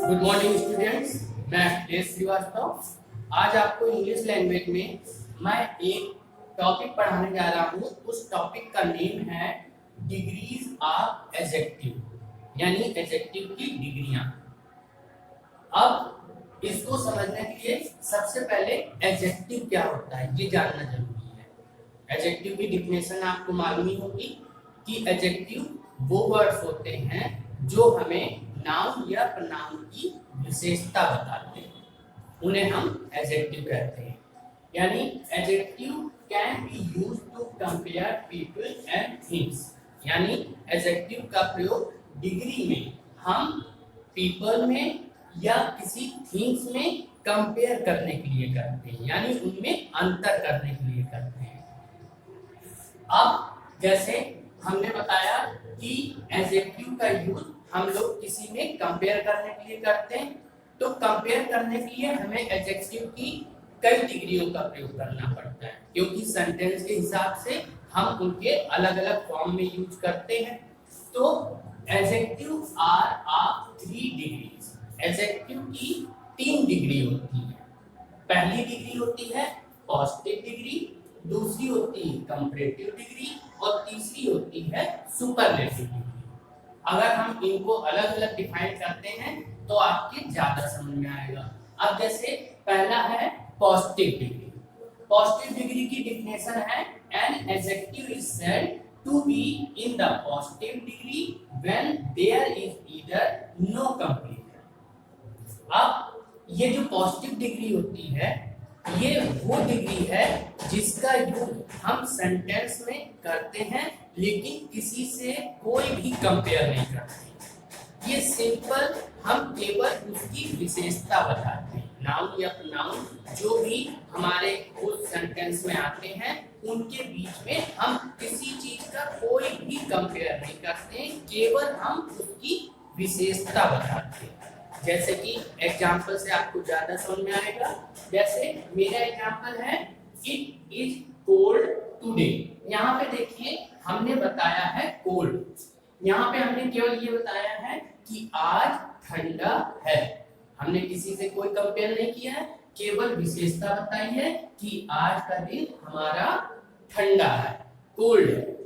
Good morning students, मैं अखिलेश श्रीवास्तव। आज आपको इंग्लिश लैंग्वेज में मैं एक टॉपिक पढ़ाने जा रहा हूँ। उस टॉपिक का नेम है डिग्रीज ऑफ एडजेक्टिव, यानी एडजेक्टिव की डिग्रियां। अब इसको समझने के लिए सबसे पहले एडजेक्टिव क्या होता है ये जानना जरूरी है। एडजेक्टिव की डिफिनेशन आपको मालूम ही होगी कि एडजेक्टिव वो वर्ड्स होते हैं जो हमें नाउन या प्रनाउन की विशेषता बताते हैं, उन्हें हम एडजेक्टिव कहते हैं। यानी adjective can be used to compare people and things, यानी एडजेक्टिव का प्रयोग डिग्री में हम पीपल में या किसी थिंग्स में कंपेयर करने के लिए करते हैं, यानी उनमें अंतर करने के लिए करते हैं। अब जैसे हमने बताया कि एडजेक्टिव का यूज हम लोग किसी में कंपेयर करने के लिए करते हैं, तो कंपेयर करने के लिए हमें एडजेक्टिव की कई डिग्रियों का प्रयोग करना पड़ता है, क्योंकि सेंटेंस के हिसाब से हम उनके अलग अलग फॉर्म में यूज करते हैं। तो adjective are of 3 degrees. Adjective की 3 डिग्री होती है। पहली डिग्री होती है पॉजिटिव डिग्री, दूसरी होती है कंपैरेटिव डिग्री और तीसरी होती है सुपरलेटिव डिग्री। अगर हम इनको अलग अलग डिफाइन करते हैं तो आपके ज्यादा समझ में आएगा। अब जैसे पहला है पॉजिटिव डिग्री। पॉजिटिव डिग्री की डिफिनेशन है an adjective is said to be in the positive degree when there is either no completion. अब ये जो पॉजिटिव डिग्री होती है ये वो डिग्री है जिसका यूज हम सेंटेंस में करते हैं लेकिन किसी से कोई भी कंपेयर नहीं करते। ये सिंपल हम केवल उसकी विशेषता बताते हैं। नाउन या प्रोनाउन जो भी हमारे उस सेंटेंस में आते हैं उनके बीच में हम किसी चीज का कोई भी कंपेयर नहीं करते, केवल हम उसकी विशेषता बताते हैं। जैसे कि एग्जाम्पल से आपको ज्यादा समझ में आएगा। जैसे मेरा एग्जाम्पल है इट इज कोल्ड टुडे। यहाँ पे देखिए हमने बताया है कोल्ड, यहाँ पे हमने केवल ये बताया है कि आज ठंडा है। हमने किसी से कोई कंपेयर नहीं किया है, केवल विशेषता बताई है कि आज का दिन हमारा ठंडा है, कोल्ड है,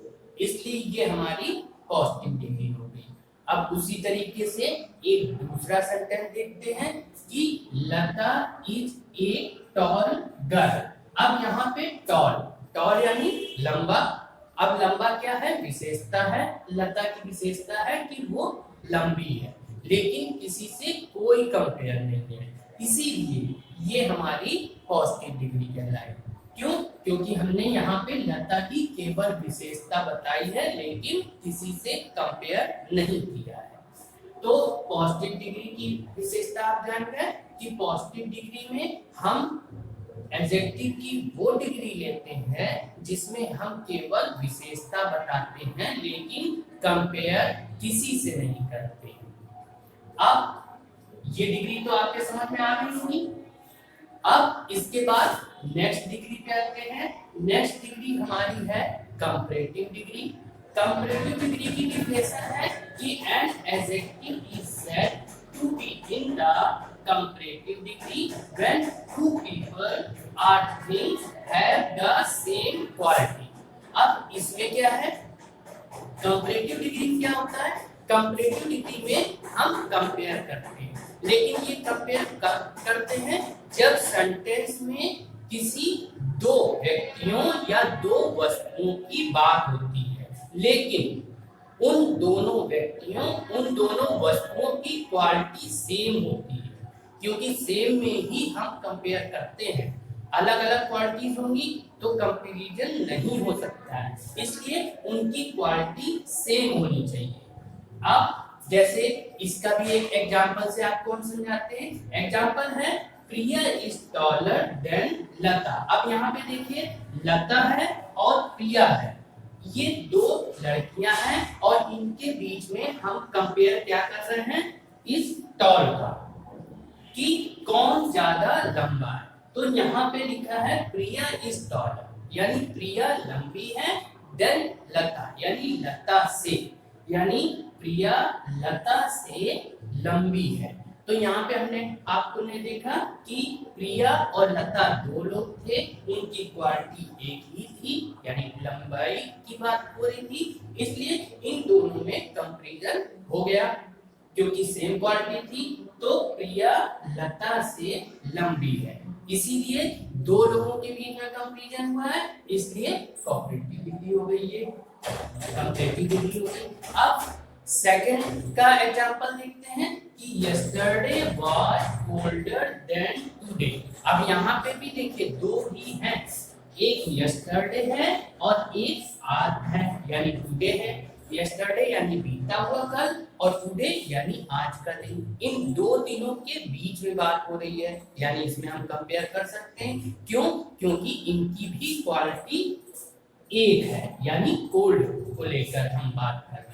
इसलिए ये हमारी पॉजिटिव डिग्री हो गई। अब उसी तरीके से एक दूसरा सेंटेंस देखते हैं कि लता इज ए टॉल गर्ल। अब यहाँ पे टॉल, टॉल यानी लंबा। अब लंबा क्या है? विशेषता है। लता की विशेषता है कि वो लंबी है, लेकिन किसी से कोई कंपेयर नहीं है, इसीलिए ये हमारी पॉजिटिव डिग्री कहलाएगी। क्यों? क्योंकि हमने यहाँ पे लता की केवल विशेषता बताई है लेकिन किसी से कंपेयर नहीं किया है। तो पॉजिटिव डिग्री की विशेषता आप जान गए कि पॉजिटिव डिग्री में हम एडजेक्टिव की वो डिग्री लेते हैं जिसमें हम केवल विशेषता बताते हैं लेकिन कंपेयर किसी से नहीं करते। अब ये डिग्री तो आपके समझ में आ गई होगी। अब इसके बाद नेक्स्ट डिग्री पे आते हैं। नेक्स्ट डिग्री हमारी है कंपैरेटिव डिग्री। कंपैरेटिव डिग्री की डिफिनेशन है कि an adjective is said to be in the comparative degree when two people और things have the same quality. अब इसमें क्या है? कंपैरेटिव डिग्री क्या होता है? कंपैरेटिव डिग्री में हम कंपेयर करते हैं, लेकिन ये कंपेयर करते हैं जब सेंटेंस में किसी दो व्यक्तियों या दो वस्तुओं की बात होती है, लेकिन उन दोनों व्यक्तियों, उन दोनों वस्तुओं की क्वालिटी सेम होती है। क्योंकि सेम में ही हम कंपेयर करते हैं, अलग अलग क्वालिटीज होंगी तो कंपैरिजन नहीं हो सकता है, इसलिए उनकी क्वालिटी सेम होनी चाहिए। अब जैसे इसका भी एक एग्जांपल से आपको हम समझाते हैं। एग्जांपल है प्रिया इज टॉलर देन लता। अब यहाँ पे देखिए लता है और प्रिया है, ये दो लड़कियां हैं और इनके बीच में हम कंपेयर क्या कर रहे हैं? इस टॉल का, कि कौन ज्यादा लंबा है। तो यहाँ पे लिखा है प्रिया इज टॉलर, यानी प्रिया लंबी है, देन लता यानी लता से, यानी प्रिया लता से लंबी है। तो यहाँ पे हमने आपको ने देखा कि प्रिया और लता दो लोग थे, उनकी क्वालिटी एक ही थी, यानी लंबाई की बात हो रही थी, इसलिए इन दोनों में कंपैरिजन हो गया। क्योंकि सेम क्वालिटी थी तो प्रिया लता से लंबी है, इसीलिए दो लोगों के बीच में कंपैरिजन हुआ है, इसलिए कंपैरेटिव डिग्री हो गई ये, कंपैरेटिव डिग्री हो गई। अब सेकंड का एग्जांपल देखते हैं कि yesterday was colder than today. अब यहाँ पे भी देखिए दो ही हैं, एक यस्टरडे है और एक आज है यानी टुडे है। यस्टरडे यानी बीता हुआ कल और टुडे यानी आज का दिन। इन दो दिनों के बीच में बात हो रही है, यानी इसमें हम कंपेयर कर सकते हैं। क्यों? क्योंकि इनकी भी क्वालिटी एक है, यानी कोल्ड को लेकर हम बात कर रहे हैं।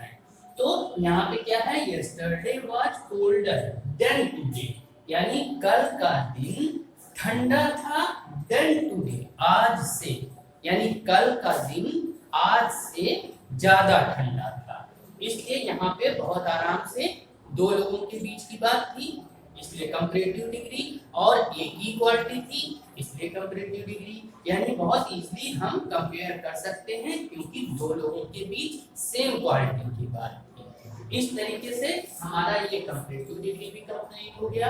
तो यहाँ पे क्या है, yesterday was colder than today, यानी कल का दिन ठंडा था देन टुडे, आज से, यानी कल का दिन आज से ज्यादा ठंडा था। इसलिए यहाँ पे बहुत आराम से दो लोगों के बीच की बात थी, इसलिए कंपैरेटिव डिग्री, और एक ही क्वालिटी थी इसलिए कंपैरेटिव डिग्री, यानी बहुत इजीली हम कंपेयर कर सकते हैं क्योंकि दो लोगों के बीच सेम क्वालिटी की बात थी। इस तरीके से हमारा ये कंपैरेटिव डिग्री भी कंप्लीट हो गया।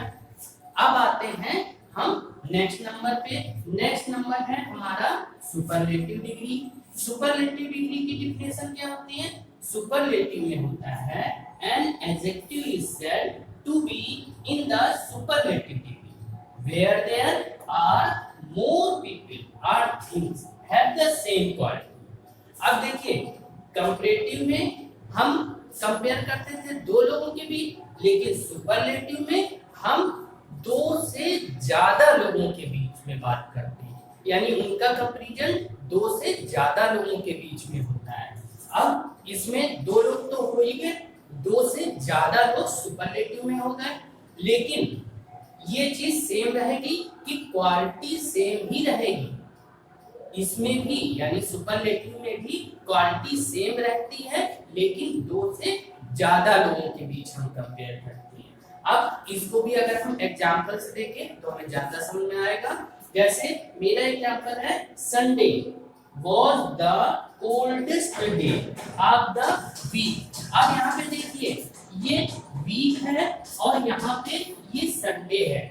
अब आते हैं हम नेक्स्ट नंबर पे। नेक्स्ट नंबर है हमारा सुपरलेटिव डिग्री। सुपरलेटिव डिग्री की डेफिनेशन क्या होती है? सुपरलेटिव में होता है an adjective is said to be in the superlative degree where there are more people or things have the same quality। अब देखिए कंपैरेटिव में हम कंपेयर करते थे दो लोगों के बीच, लेकिन सुपरलेटिव में हम दो से ज्यादा लोगों के बीच में बात करते हैं, यानी उनका कंपैरिजन दो से ज्यादा लोगों के बीच में होता है। अब इसमें दो लोग तो हो ही गए, दो से ज्यादा लोग सुपरलेटिव में हो गए, लेकिन ये चीज सेम रहेगी कि क्वालिटी सेम ही रहेगी। इसमें भी यानी सुपरलेटिव में भी क्वालिटी सेम रहती है, लेकिन दो से ज्यादा लोगों के बीच हम कंपेयर करते हैं। अब इसको भी अगर हम एग्जांपल से देखें तो हमें ज्यादा समझ में आएगा। जैसे मेरा एग्जांपल है Sunday was the coldest day of the week। अब यहाँ पे देखिए ये वीक है और यहाँ पे ये संडे है।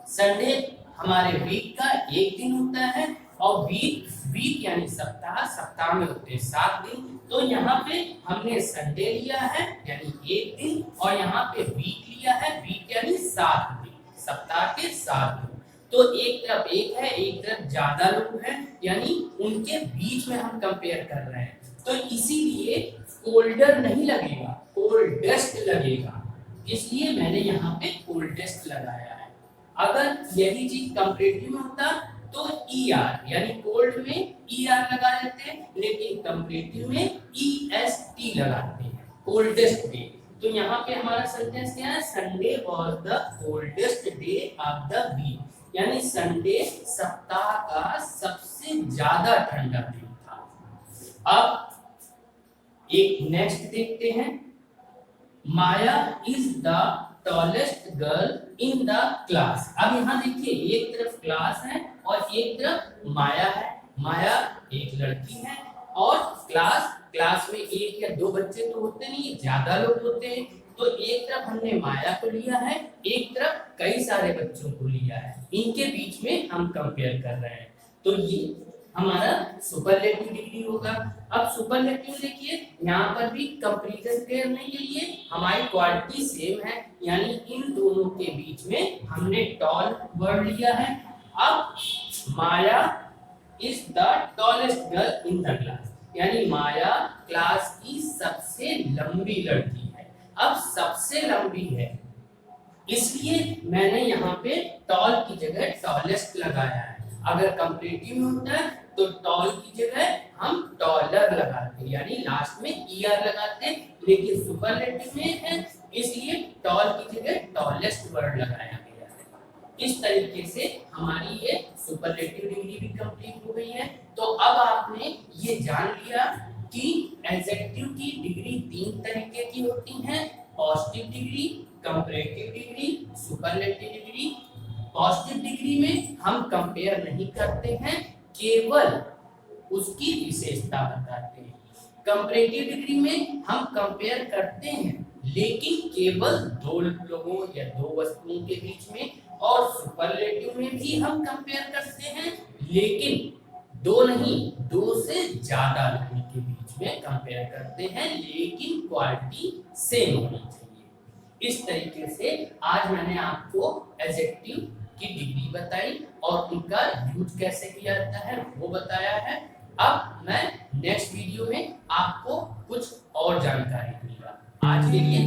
संडे हमारे वीक का एक दिन होता है और वीक यानी सप्ताह, सप्ताह में होते हैं 7 दिन। तो यहाँ पे हमने संडे लिया है यानी एक दिन, और यहाँ पे वीक लिया है, वीक यानी 7 दिन, सप्ताह के 7 दिन। तो एक तरफ एक है, एक तरफ ज्यादा लोग हैं, यानी उनके बीच में हम कंपेयर कर रहे हैं। तो इसीलिए कोल्डर नहीं लगेगा, कोल्डेस्ट लगेगा, इसलिए मैंने यहाँ पे कोल्डेस्ट लगाया है। अगर यही चीज कंपैरेटिव में होता तो ER यानी कोल्ड में ER लगा देते हैं, लेकिन कंपैरेटिव में EST लगाते हैं, कोल्डेस्ट डे। तो यहाँ पे हमारा सेंटेंस क्या है? Sunday was the coldest day of the week, यानी संडे सप्ताह का सबसे ज्यादा ठंडा दिन था। अब एक नेक्स्ट देखते हैं। Maya is the tallest girl in the class. अब यहाँ देखिए एक तरफ क्लास है और एक तरफ माया है। माया एक लड़की है और क्लास में एक या दो बच्चे तो होते नहीं, ज्यादा लोग होते हैं। तो एक तरफ हमने माया को लिया है, एक तरफ कई सारे बच्चों को लिया है, इनके बीच में हम कंपेयर कर रहे हैं। तो ये हमारा सुपरलेटिव डिग्री होगा। अब सुपरलेटिव देखिए यहाँ पर भी कंपैरिजन करने के लिए हमारी क्वालिटी सेम है, यानी इन दोनों के बीच में हमने टॉल वर्ड लिया है। अब Maya is the tallest girl in the class, यानी माया क्लास की सबसे लंबी लड़की है। अब सबसे लंबी है इसलिए मैंने यहाँ पे टॉल की जगह टॉलेस्ट लगाया है। अगर कंपैरेटिव में होता है तो टॉल की जगह हम टॉलर लगाते हैं, यानी लास्ट में ER लगाते हैं, लेकिन सुपरलेटिव में है इसलिए टॉल की जगह टॉलेस्ट वर्ड लगाया गया है। इस तरीके से हमारी ये सुपरलेटिव डिग्री भी कंप्लीट हो गई है। तो अब आपने ये जान लिया कि एडजेक्टिव की डिग्री 3 तरीके की होती हैं: positive degree, comparative degree superlative degree. Positive degree में हम कंपेयर नहीं करते हैं, केवल उसकी विशेषता बताते हैं। कंपैरेटिव डिग्री में हम कंपेयर करते हैं, लेकिन केवल दो लोगों या दो वस्तुओं के बीच में, और सुपरलेटिव में भी हम कंपेयर करते हैं, लेकिन दो नहीं, दो से ज्यादा लोगों के बीच में कंपेयर करते हैं, लेकिन क्वालिटी सेम होनी चाहिए। इस तरीके से आज मैंने आपको एडजेक्टिव की डिग्री बताई और उनका यूज कैसे किया जाता है वो बताया है। अब मैं नेक्स्ट वीडियो में आपको कुछ और जानकारी दूंगा। आज के लिए